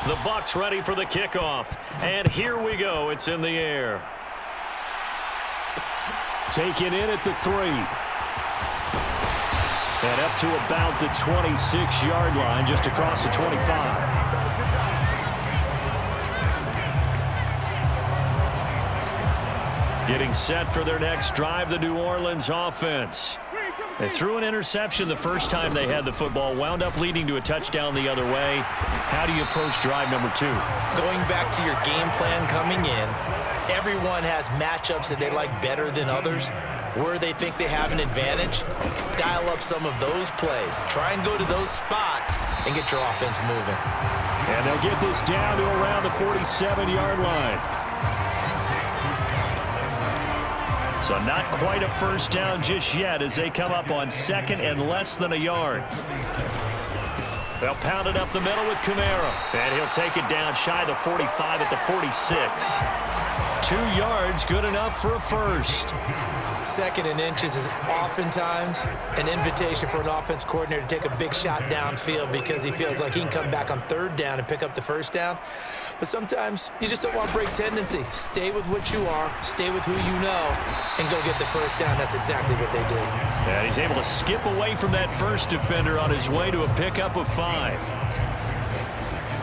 The Bucs ready for the kickoff. And here we go. It's in the air. Taken in at the 3. And up to about the 26-yard line, just across the 25. Getting set for their next drive, the New Orleans offense. They threw an interception the first time they had the football, wound up leading to a touchdown the other way. How do you approach drive number 2? Going back to your game plan coming in, everyone has matchups that they like better than others. Where they think they have an advantage, dial up some of those plays. Try and go to those spots and get your offense moving. And they'll get this down to around the 47-yard line. So not quite a first down just yet as they come up on second and less than a yard. They'll pound it up the middle with Kamara. And he'll take it down shy of the 45 at the 46. 2 yards, good enough for a first. Second and inches is oftentimes an invitation for an offense coordinator to take a big shot downfield because he feels like he can come back on third down and pick up the first down. But sometimes you just don't want to break tendency. Stay with what you are, stay with who you know, and go get the first down. That's exactly what they did. And he's able to skip away from that first defender on his way to a pickup of 5.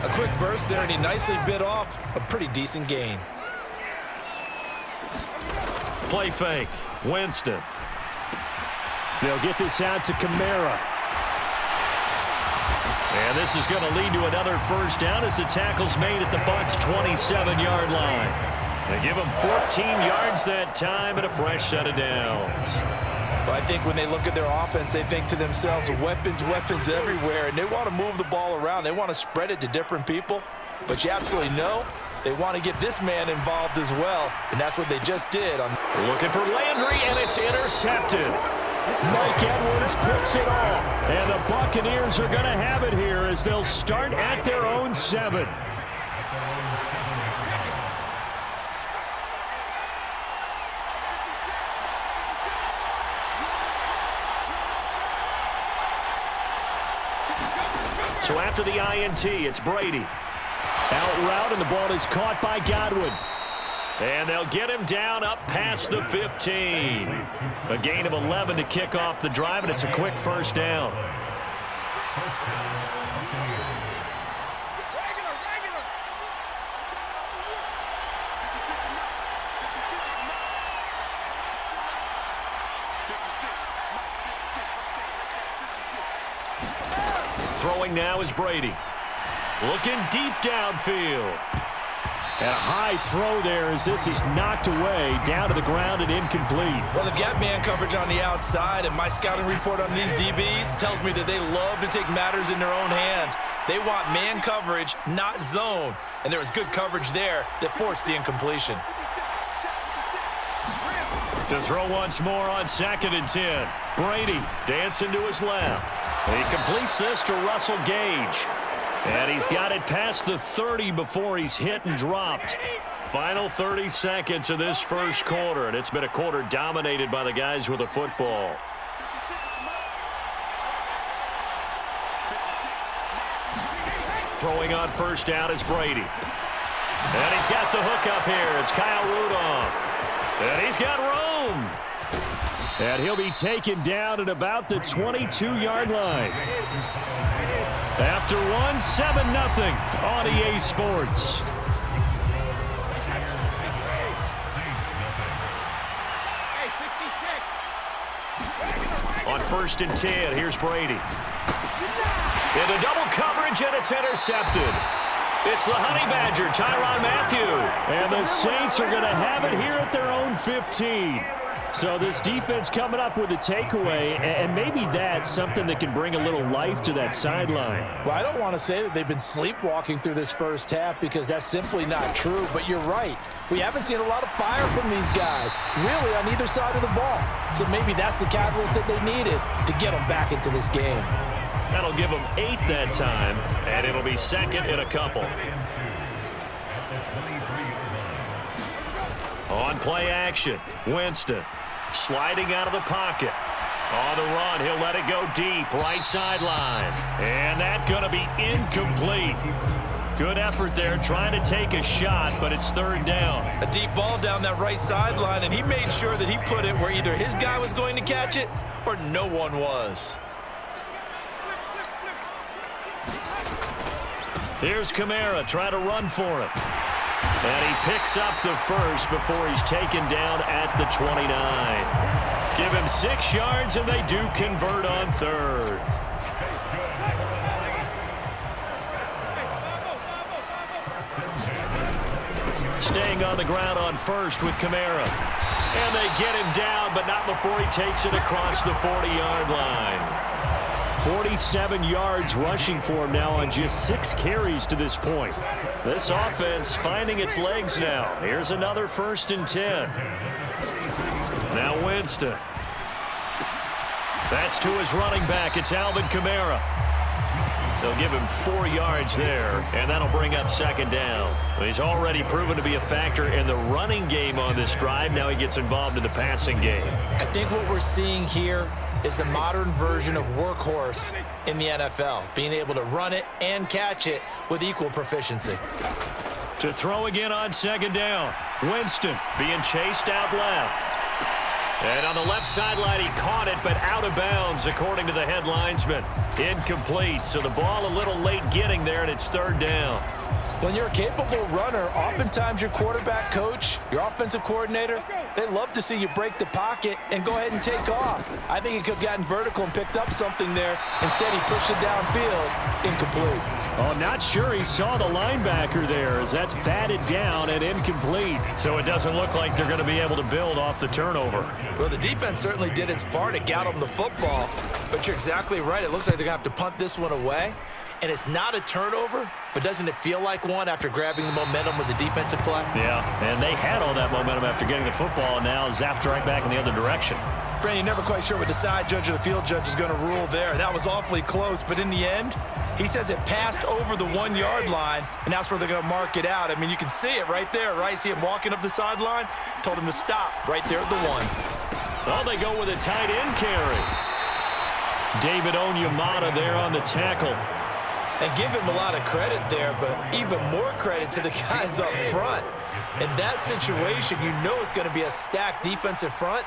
A quick burst there, and he nicely bit off a pretty decent gain. Play fake. Winston. They'll get this out to Kamara. And this is going to lead to another first down as the tackle's made at the Bucs' 27-yard line. They give them 14 yards that time and a fresh set of downs. Well, I think when they look at their offense, they think to themselves, weapons, weapons everywhere, and they want to move the ball around. They want to spread it to different people. But you absolutely know they want to get this man involved as well, and that's what they just did. Looking for Landry, and it's intercepted. Mike Edwards picks it off, and the Buccaneers are going to have it here as they'll start at their own 7. So after the INT, it's Brady. Out route, and the ball is caught by Godwin. And they'll get him down up past the 15. A gain of 11 to kick off the drive, and it's a quick first down. Throwing now is Brady. Looking deep downfield. And a high throw there as this is knocked away, down to the ground and incomplete. Well, they've got man coverage on the outside, and my scouting report on these DBs tells me that they love to take matters in their own hands. They want man coverage, not zone. And there was good coverage there that forced the incompletion. To throw once more on second and 10. Brady dancing to his left. He completes this to Russell Gage. And he's got it past the 30 before he's hit and dropped. Final 30 seconds of this first quarter, and it's been a quarter dominated by the guys with the football. Throwing on first down is Brady. And he's got the hook up here. It's Kyle Rudolph. And he's got room. And he'll be taken down at about the 22-yard line. After 7-0 on EA Sports. On first and 10, here's Brady. Into double coverage, and it's intercepted. It's the Honey Badger, Tyrann Mathieu. And the Saints are going to have it here at their own 15. So this defense coming up with a takeaway, and maybe that's something that can bring a little life to that sideline. Well, I don't want to say that they've been sleepwalking through this first half because that's simply not true, but you're right. We haven't seen a lot of fire from these guys, really, on either side of the ball. So maybe that's the catalyst that they needed to get them back into this game. That'll give them 8 that time, and it'll be second and a couple. On play action, Winston sliding out of the pocket. On the run, he'll let it go deep, right sideline. And that's going to be incomplete. Good effort there, trying to take a shot, but it's third down. A deep ball down that right sideline, and he made sure that he put it where either his guy was going to catch it or no one was. Here's Kamara trying to run for it. And he picks up the first before he's taken down at the 29. Give him 6 yards, and they do convert on third. Staying on the ground on first with Kamara. And they get him down, but not before he takes it across the 40-yard line. 47 yards rushing for him now on just 6 carries to this point. This offense finding its legs now. Here's another 1st and 10. Now Winston. That's to his running back. It's Alvin Kamara. They'll give him 4 yards there, and that'll bring up 2nd down. He's already proven to be a factor in the running game on this drive. Now he gets involved in the passing game. I think what we're seeing here is the modern version of workhorse in the NFL, being able to run it and catch it with equal proficiency. To throw again on 2nd down. Winston being chased out left. And on the left sideline, he caught it, but out of bounds, according to the head linesman. Incomplete, so the ball a little late getting there, and it's 3rd down. When you're a capable runner, oftentimes your quarterback coach, your offensive coordinator, they love to see you break the pocket and go ahead and take off. I think he could have gotten vertical and picked up something there. Instead, he pushed it downfield, incomplete. Oh, not sure he saw the linebacker there as that's batted down and incomplete. So it doesn't look like they're going to be able to build off the turnover. Well, the defense certainly did its part to get them the football, but you're exactly right. It looks like they're going to have to punt this one away. And it's not a turnover, but doesn't it feel like one after grabbing the momentum with the defensive play? Yeah, and they had all that momentum after getting the football, and now zapped right back in the other direction. Brandon, you're never quite sure what the side judge or the field judge is going to rule there. That was awfully close, but in the end, he says it passed over the 1-yard line, and that's where they're going to mark it out. I mean, you can see it right there, right? See him walking up the sideline? Told him to stop right there at the 1. Well, they go with a tight end carry. David Onyemata there on the tackle. And give him a lot of credit there, but even more credit to the guys up front. In that situation, you know it's going to be a stacked defensive front.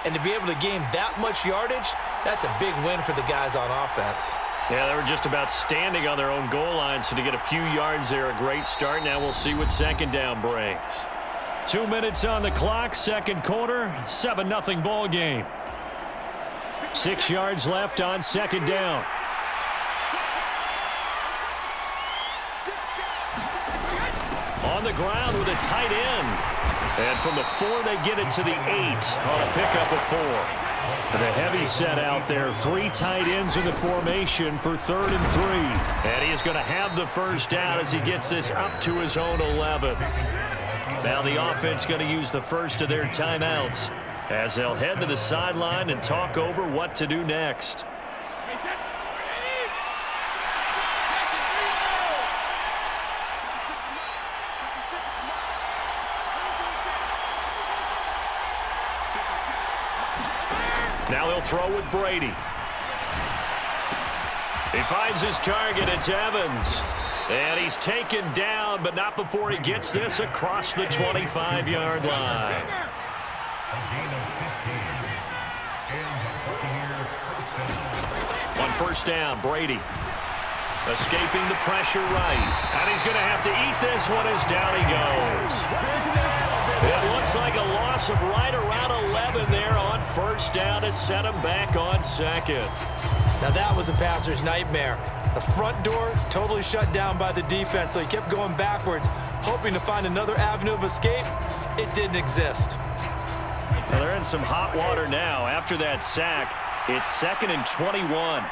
And to be able to gain that much yardage, that's a big win for the guys on offense. Yeah, they were just about standing on their own goal line, so to get a few yards there, a great start. Now we'll see what 2nd down brings. 2 minutes on the clock, 2nd quarter, 7-0 ball game. 6 yards left on 2nd down. On the ground with a tight end. And from the 4, they get it to the 8 on a pickup of 4. And a heavy set out there. 3 tight ends in the formation for 3rd and 3. And he is going to have the 1st down as he gets this up to his own 11. Now the offense going to use the first of their timeouts as they'll head to the sideline and talk over what to do next. Now they'll throw with Brady. He finds his target. It's Evans. And he's taken down, but not before he gets this across the 25-yard line. On 1st down, Brady escaping the pressure right. And he's going to have to eat this one as down he goes. It looks like a loss of right around 11 there on 1st down to set him back on 2nd. Now that was a passer's nightmare. The front door totally shut down by the defense, so he kept going backwards, hoping to find another avenue of escape. It didn't exist. Well, they're in some hot water now. After that sack, it's 2nd and 21.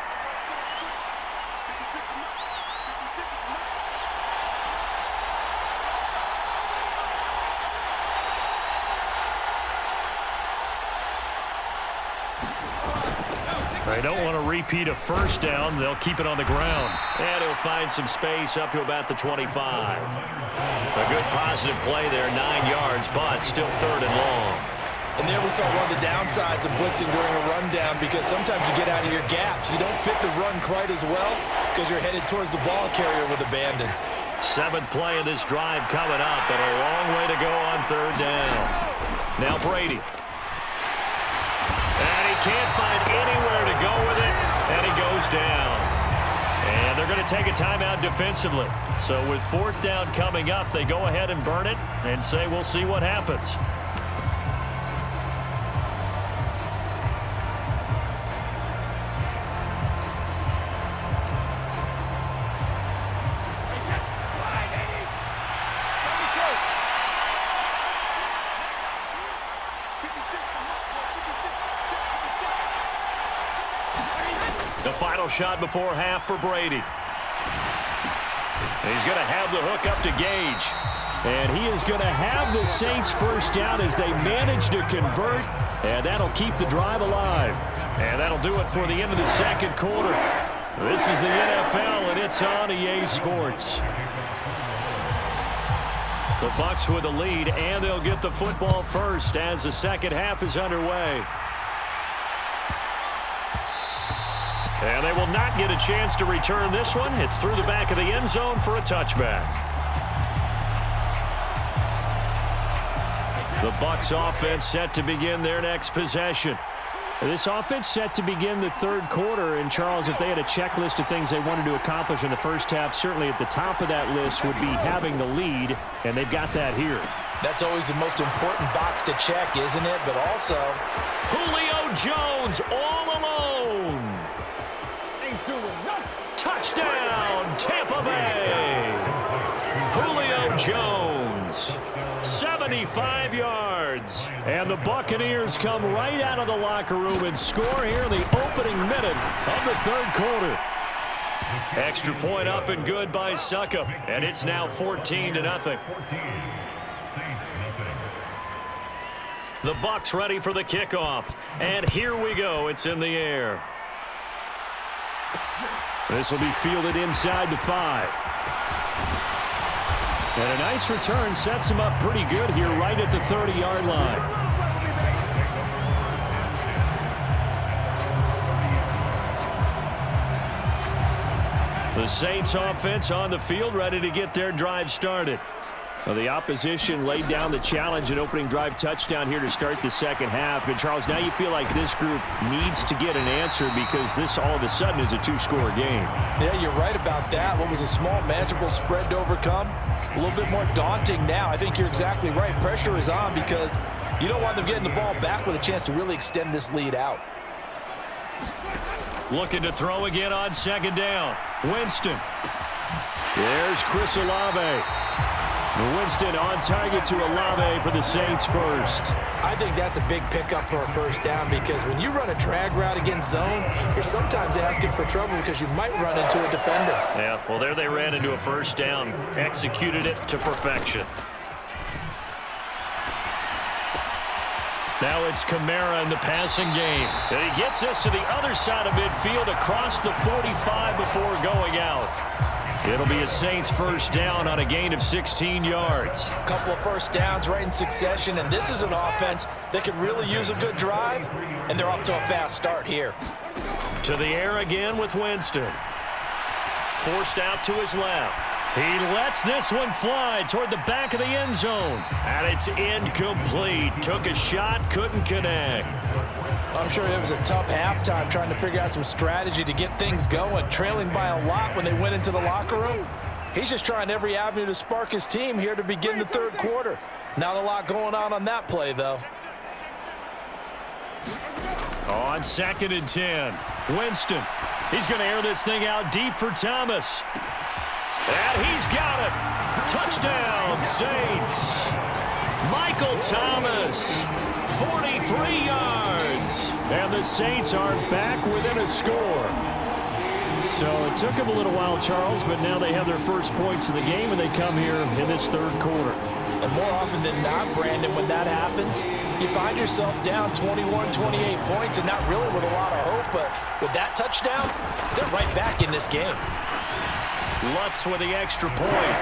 They don't want to repeat a 1st down. They'll keep it on the ground. And he'll find some space up to about the 25. A good positive play there, 9 yards, but still 3rd and long. And there we saw one of the downsides of blitzing during a rundown, because sometimes you get out of your gaps. You don't fit the run quite as well because you're headed towards the ball carrier with abandon. Seventh play of this drive coming up, and a long way to go on third down. Now Brady. And he can't find anywhere to go with it, and he goes down. And they're going to take a timeout defensively. So with fourth down coming up, they go ahead and burn it and say we'll see what happens. The final shot before half for Brady. He's going to have the hook up to Gage. And he is going to have the Saints first down as they manage to convert. And that'll keep the drive alive. And that'll do it for the end of the second quarter. This is the NFL, and it's on EA Sports. The Bucs with the lead, and they'll get the football first as the second half is underway. And they will not get a chance to return this one. It's through the back of the end zone for a touchback. The Bucs offense set to begin their next possession. This offense set to begin the third quarter. And, Charles, if they had a checklist of things they wanted to accomplish in the first half, certainly at the top of that list would be having the lead, and they've got that here. That's always the most important box to check, isn't it? But also, Julio Jones all alone. Touchdown, Tampa Bay. Julio Jones, 75 yards. And the Buccaneers come right out of the locker room and score here in the opening minute of the third quarter. Extra point up and good by Succop. And it's now 14-0. The Bucs ready for the kickoff. And here we go. It's in the air. This will be fielded inside the 5. And a nice return sets him up pretty good here right at the 30-yard line. The Saints offense on the field ready to get their drive started. Well, the opposition laid down the challenge and opening drive touchdown here to start the second half. And, Charles, now you feel like this group needs to get an answer because this all of a sudden is a two-score game. Yeah, you're right about that. What was a small, manageable spread to overcome? A little bit more daunting now. I think you're exactly right. Pressure is on because you don't want them getting the ball back with a chance to really extend this lead out. Looking to throw again on second down. Winston. There's Chris Olave. Winston on target to Olave for the Saints first. I think that's a big pickup for a first down because when you run a drag route against zone, you're sometimes asking for trouble because you might run into a defender. Yeah, well, there they ran into a first down, executed it to perfection. Now it's Kamara in the passing game. And he gets us to the other side of midfield across the 45 before going out. It'll be a Saints first down on a gain of 16 yards. A couple of first downs right in succession, and this is an offense that could really use a good drive, and they're off to a fast start here. To the air again with Winston. Forced out to his left. He lets this one fly toward the back of the end zone. And it's incomplete. Took a shot, couldn't connect. I'm sure it was a tough halftime trying to figure out some strategy to get things going, trailing by a lot when they went into the locker room. He's just trying every avenue to spark his team here to begin the third quarter. Not a lot going on that play, though. On 2nd and 10, Winston. He's going to air this thing out deep for Thomas. And he's got it. Touchdown, Saints. Michael Thomas, 43 yards. And the Saints are back within a score. So it took them a little while, Charles, but now they have their first points of the game, and they come here in this third quarter. And more often than not, Brandon, when that happens, you find yourself down 21, 28 points, and not really with a lot of hope, but with that touchdown, they're right back in this game. Lutz with the extra point.